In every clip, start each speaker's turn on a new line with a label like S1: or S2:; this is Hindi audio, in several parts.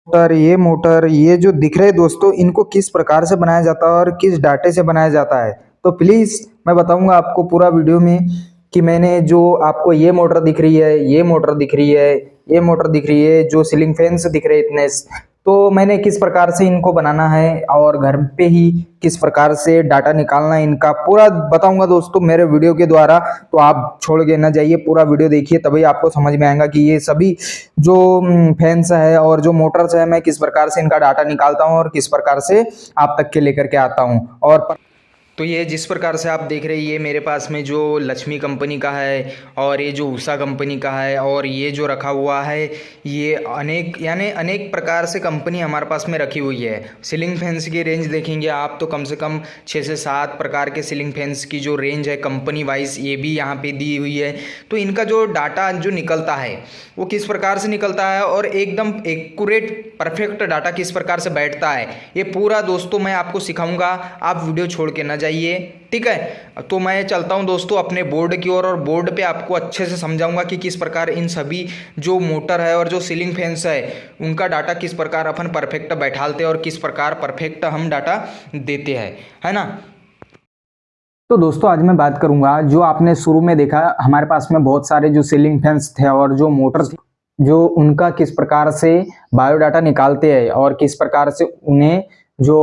S1: मोटर ये जो दिख रहे हैं दोस्तों, इनको किस प्रकार से बनाया जाता है और किस डाटे से बनाया जाता है, तो प्लीज़ मैं बताऊंगा आपको पूरा वीडियो में कि मैंने जो आपको ये मोटर दिख रही है, ये मोटर दिख रही है, ये मोटर दिख रही है, जो सीलिंग फैंस दिख रहे हैं इतने, तो मैंने किस प्रकार से इनको बनाना है और घर पे ही किस प्रकार से डाटा निकालना है इनका पूरा बताऊंगा दोस्तों मेरे वीडियो के द्वारा। तो आप छोड़ के ना जाइए, पूरा वीडियो देखिए, तभी आपको समझ में आएगा कि ये सभी जो फैंस है और जो मोटर्स है मैं किस प्रकार से इनका डाटा निकालता हूँ और किस प्रकार से आप तक के लेकर के आता हूँ। और तो ये जिस प्रकार से आप देख रहे हैं, ये मेरे पास में जो लक्ष्मी कंपनी का है और ये जो उषा कंपनी का है और ये जो रखा हुआ है, ये अनेक यानी अनेक प्रकार से कंपनी हमारे पास में रखी हुई है। सीलिंग फैंस की रेंज देखेंगे आप तो कम से कम 6 से 7 प्रकार के सीलिंग फैंस की जो रेंज है कंपनी वाइज ये भी यहाँ पे दी हुई है। तो इनका जो डाटा जो निकलता है वो किस प्रकार से निकलता है और एकदम एक्यूरेट परफेक्ट डाटा किस प्रकार से बैठता है, ये पूरा दोस्तों मैं आपको सिखाऊंगा। आप वीडियो छोड़ के ना जाइए, ठीक है। तो मैं चलता हूं दोस्तों अपने बोर्ड की ओर और बोर्ड पे आपको अच्छे से समझाऊंगा कि किस प्रकार इन सभी जो मोटर है और जो सीलिंग फैंस है उनका डाटा किस प्रकार अपन परफेक्ट बैठालते हैं और किस प्रकार परफेक्ट हम डाटा देते हैं, है ना। तो दोस्तों आज मैं बात करूंगा, जो आपने शुरू में देखा हमारे पास में बहुत सारे जो सीलिंग फैंस थे और जो मोटर्स, जो उनका किस प्रकार से बायोडाटा निकालते हैं और किस प्रकार से उन्हें जो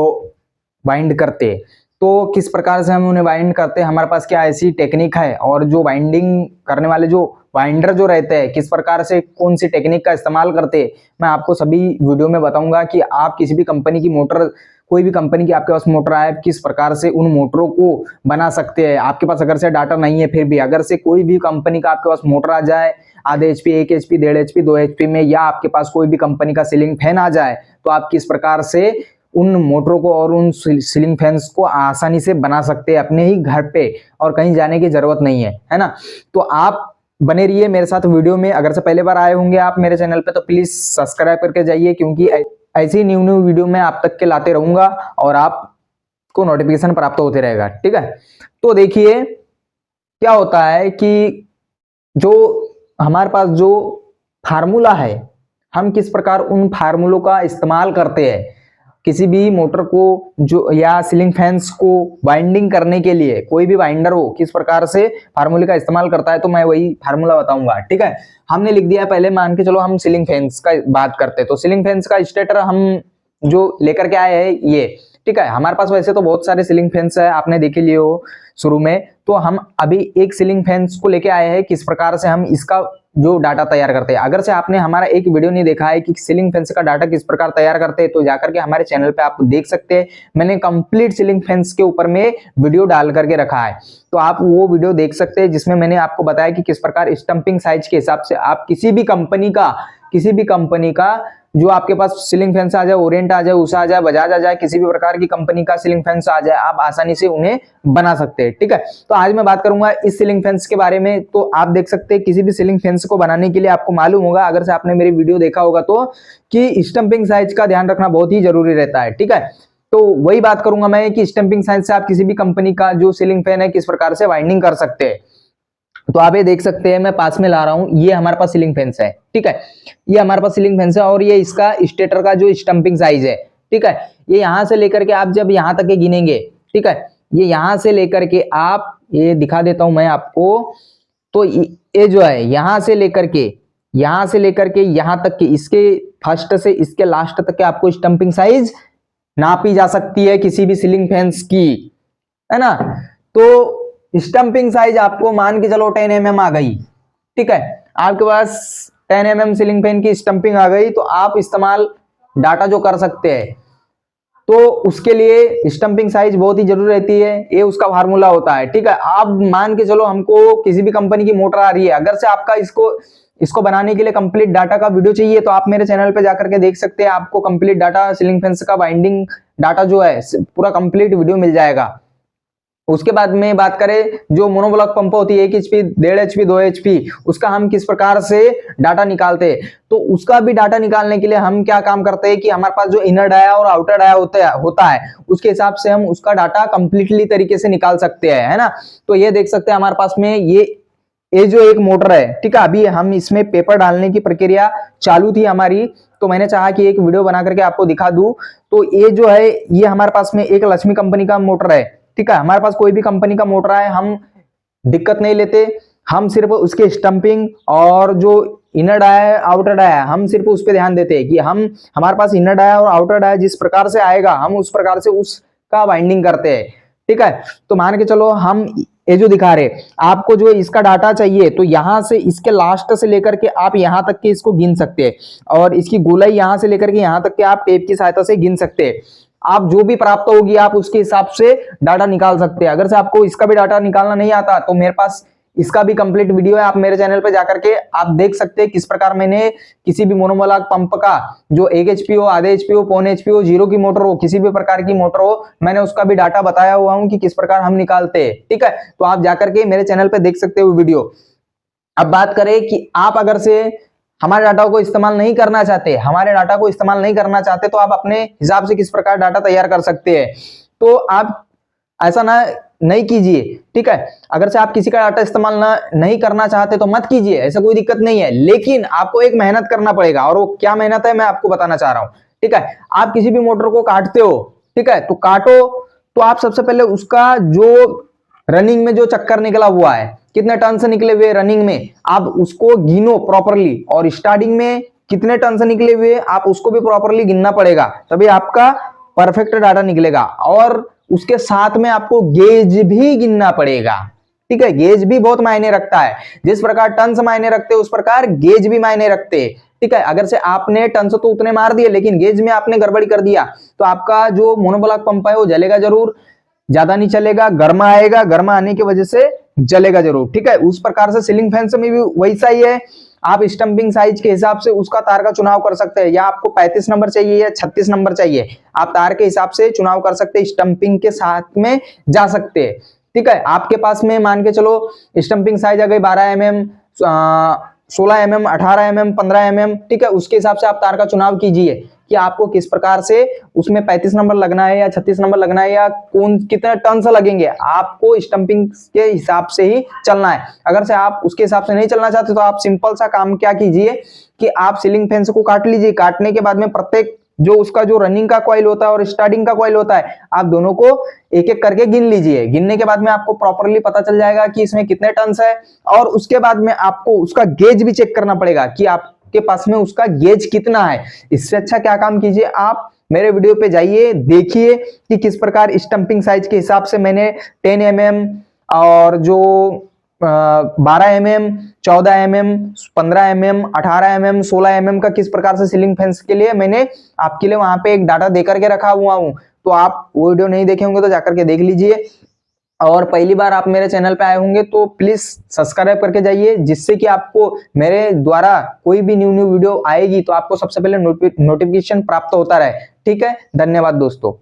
S1: बाइंड करते हैं। तो किस प्रकार से हम उन्हें बाइंड करते हैं, हमारे पास क्या ऐसी टेक्निक है और जो बाइंडिंग करने वाले जो बाइंडर जो रहते हैं किस प्रकार से कौन सी टेक्निक का इस्तेमाल करते हैं, मैं आपको सभी वीडियो में बताऊंगा कि आप किसी भी कंपनी की मोटर, कोई भी कंपनी की आपके पास मोटर आए किस प्रकार से उन मोटरों को बना सकते हैं। आपके पास अगर से डाटा नहीं है फिर भी अगर से कोई भी कंपनी का आपके पास मोटर आ जाए, आधे एचपी, 1 एचपी, 1.5 एचपी, 2 एचपी में, या आपके पास कोई भी कंपनी का सीलिंग फैन आ जाए, तो आप किस प्रकार से उन मोटरों को और उन सीलिंग फैंस को आसानी से बना सकते हैं अपने ही घर पे और कहीं जाने की जरूरत नहीं है ना। तो आप बने रहिए मेरे साथ वीडियो में। अगर से पहले बार आए होंगे आप मेरे चैनल पे तो प्लीज सब्सक्राइब करके जाइए, क्योंकि ऐसी न्यू न्यू वीडियो मैं आप तक के लाते रहूंगा और आपको नोटिफिकेशन प्राप्त होते रहेगा, ठीक है। तो देखिए क्या होता है कि जो हमारे पास जो फार्मूला है, हम किस प्रकार उन फार्मूलों का इस्तेमाल करते हैं किसी भी मोटर को जो या सीलिंग फैंस को बाइंडिंग करने के लिए, कोई भी बाइंडर हो किस प्रकार से फार्मूले का इस्तेमाल करता है, तो मैं वही फार्मूला बताऊंगा, ठीक है। हमने लिख दिया, पहले मान के चलो हम सीलिंग फैंस का बात करते हैं, तो सीलिंग फैंस का स्टेटर हम जो लेकर के आए हैं ये, ठीक है। हमारे पास वैसे तो बहुत सारे सीलिंग फैंस है, आपने देखे लिए हो शुरू में, तो हम अभी एक सीलिंग फैंस को लेके आए हैं किस प्रकार से हम इसका जो डाटा तैयार करते हैं। अगर से आपने हमारा एक वीडियो नहीं देखा है कि सीलिंग फैंस का डाटा किस प्रकार तैयार करते हैं, तो जाकर के हमारे चैनल पे आप देख सकते हैं। मैंने कंप्लीट सीलिंग फैंस के ऊपर में वीडियो डाल करके रखा है, तो आप वो वीडियो देख सकते हैं जिसमें मैंने आपको बताया कि किस प्रकार स्टंपिंग साइज के हिसाब से आप किसी भी कंपनी का जो आपके पास सीलिंग फैंस आ जाए, ओरिएंट आ जाए, उषा आ जाए, बजाज आ जाए, किसी भी प्रकार की कंपनी का सीलिंग फैंस आ जाए, आप आसानी से उन्हें बना सकते हैं, ठीक है। तो आज मैं बात करूंगा इस सीलिंग फैंस के बारे में। तो आप देख सकते हैं किसी भी सीलिंग फैंस को बनाने के लिए आपको मालूम होगा, अगर से आपने मेरी वीडियो देखा होगा तो, कि स्टंपिंग साइज का ध्यान रखना बहुत ही जरूरी रहता है, ठीक है। तो वही बात करूंगा मैं कि स्टंपिंग साइज से आप किसी भी कंपनी का जो सीलिंग फैन है किस प्रकार से वाइंडिंग कर सकते हैं। तो आप ये देख सकते हैं, मैं पास में ला रहा हूं, ये हमारे पास सीलिंग फैंस है, ठीक है। ये हमारे पास सीलिंग फैंस है और ये इसका स्टेटर का जो स्टंपिंग साइज है, ठीक है। ये यहां से लेकर के आप जब यहां तक के गिनेंगे, ठीक है, ये यहां से लेकर के आप, ये दिखा देता हूं मैं आपको, तो ये जो है यहां से लेकर के यहां तक के, इसके फर्स्ट से इसके लास्ट तक के आपको स्टंपिंग साइज नापी जा सकती है किसी भी सीलिंग फैंस की, है ना। तो स्टंपिंग साइज आपको मान के चलो 10 mm आ गई, ठीक है। आपके पास 10 mm सीलिंग फैन की स्टंपिंग आ गई, तो आप इस्तेमाल डाटा जो कर सकते हैं, तो उसके लिए स्टंपिंग साइज बहुत ही जरूरी रहती है, ये उसका फार्मूला होता है, ठीक है। आप मान के चलो हमको किसी भी कंपनी की मोटर आ रही है, अगर से आपका इसको बनाने के लिए कंप्लीट डाटा का वीडियो चाहिए, तो आप मेरे चैनल पे जाकर के देख सकते हैं, आपको कंप्लीट डाटा सीलिंग फैंस का बाइंडिंग डाटा जो है पूरा कंप्लीट वीडियो मिल जाएगा। उसके बाद में बात करें जो मोनोब्लॉक पंप होती है 1 एचपी, 1.5 एचपी, 2 एचपी, उसका हम किस प्रकार से डाटा निकालते हैं, तो उसका भी डाटा निकालने के लिए हम क्या काम करते हैं कि हमारे पास जो इनर डाया और आउटर डाया होता है उसके हिसाब से हम उसका डाटा कंप्लीटली तरीके से निकाल सकते हैं, है ना। तो ये देख सकते हैं हमारे पास में ये ये जो एक मोटर है, ठीक है, अभी हम इसमें पेपर डालने की प्रक्रिया चालू थी हमारी, तो मैंने चाहा कि एक वीडियो बना करके आपको दिखा दूं। तो ये जो है, ये हमारे पास में एक लक्ष्मी कंपनी का मोटर है, ठीक है। हमारे पास कोई भी कंपनी का मोटर है, हम दिक्कत नहीं लेते, हम सिर्फ उसके स्टंपिंग और जो इनर डाया है आउटर डाया है, हम सिर्फ उस पर ध्यान देते हैं कि हमारे पास इनर डाया और आउटर डाया जिस प्रकार से आएगा हम उस प्रकार से उसका वाइंडिंग करते हैं, ठीक है। तो मान के चलो हम ये जो दिखा रहे, आपको जो इसका डाटा चाहिए तो यहां से इसके लास्ट से लेकर के आप यहां तक के इसको गिन सकते हैं, और इसकी गोलाई यहां से लेकर के यहां तक के आप टेप की सहायता से गिन सकते हैं। आप जो भी प्राप्त होगी आप उसके हिसाब से डाटा निकाल सकते हैं। अगर से आपको इसका भी डाटा निकालना नहीं आता तो मेरे पास इसका भी कंप्लीट वीडियो है, आप मेरे चैनल पे जाकर के आप देख सकते हैं किस प्रकार मैंने किसी भी मोनोबलॉक पंप का जो 1 HP हो, आधे HP हो, पौने HP हो, 0 की मोटर हो, किसी भी प्रकार की मोटर हो, मैंने उसका भी डाटा बताया हुआ हूं कि किस प्रकार हम निकालते हैं, ठीक है। तो आप जाकर के मेरे चैनल पे देख सकते हो वीडियो। अब बात करें कि आप अगर से हमारे डाटा को इस्तेमाल नहीं करना चाहते, हमारे डाटा को इस्तेमाल नहीं करना चाहते, तो आप अपने हिसाब से किस प्रकार डाटा तैयार कर सकते हैं। तो आप ऐसा ना नहीं कीजिए, ठीक है। अगर से आप किसी का डाटा इस्तेमाल नहीं करना चाहते तो मत कीजिए, ऐसा कोई दिक्कत नहीं है, लेकिन आपको एक मेहनत करना पड़ेगा, और वो क्या मेहनत है मैं आपको बताना चाह रहा हूं, ठीक है। आप किसी भी मोटर को काटते हो, ठीक है, तो काटो तो आप सबसे पहले उसका जो रनिंग में जो चक्कर निकला हुआ है, कितने टन से निकले हुए रनिंग में, आप उसको गिनो प्रॉपरली, और स्टार्टिंग में कितने टन से निकले हुए आप उसको भी प्रॉपरली गिनना पड़ेगा, तभी आपका परफेक्ट डाटा निकलेगा। और उसके साथ में आपको गेज भी गिनना पड़ेगा, ठीक है। गेज भी बहुत मायने रखता है, जिस प्रकार टन से मायने रखते उस प्रकार गेज भी मायने रखते, ठीक है। अगर से आपने टन से तो उतने मार दिए लेकिन गेज में आपने गड़बड़ी कर दिया तो आपका जो मोनोब्लॉक पंप है वो जलेगा जरूर, ज्यादा नहीं चलेगा, गर्मा आएगा, गर्मा आने की वजह से जलेगा जरूर, ठीक है। उस प्रकार से सीलिंग फैन से में भी वैसा ही है, आप स्टंपिंग साइज के हिसाब से उसका तार का चुनाव कर सकते हैं, या आपको 35 नंबर चाहिए या 36 नंबर चाहिए, आप तार के हिसाब से चुनाव कर सकते हैं, स्टंपिंग के साथ में जा सकते हैं, ठीक है। आपके पास में मान के चलो स्टंपिंग साइज आ गई 12 mm, 16 mm, 18 mm, 15 mm, ठीक है। उसके हिसाब से आप तार का चुनाव कीजिए कि आपको किस प्रकार से उसमें 35 नंबर लगना है या 36 नंबर लगना है, या कौन कितने टन से लगेंगे, आपको स्टंपिंग के हिसाब से ही चलना है। अगर से आप उसके हिसाब से नहीं चलना चाहते तो आप सिंपल सा काम क्या कीजिए कि आप सीलिंग फैन को काट लीजिए, काटने के बाद में प्रत्येक जो उसका जो रनिंग का कॉइल होता है और स्टार्टिंग का कॉइल होता है, आप दोनों को एक एक करके गिन लीजिए। गिनने के बाद में आपको प्रॉपरली पता चल जाएगा कि इसमें कितने टन है, और उसके बाद में आपको उसका गेज भी चेक करना पड़ेगा कि आपके पास में उसका गेज कितना है। इससे अच्छा क्या काम कीजिए, आप मेरे वीडियो पे जाइए, देखिए कि किस प्रकार स्टंपिंग साइज के हिसाब से मैंने 10 mm और जो 12 mm, 14 mm, 15 mm, 18 mm, 16 mm का किस प्रकार से सीलिंग फैंस के लिए मैंने आपके लिए वहां पे एक डाटा देकर के रखा हुआ हूं। तो आप वो वीडियो नहीं देखे होंगे तो जाकर के देख लीजिए, और पहली बार आप मेरे चैनल पे आए होंगे तो प्लीज सब्सक्राइब करके जाइए, जिससे कि आपको मेरे द्वारा कोई भी न्यू वीडियो आएगी तो आपको सबसे पहले नोटिफिकेशन प्राप्त होता रहे, ठीक है। धन्यवाद दोस्तों।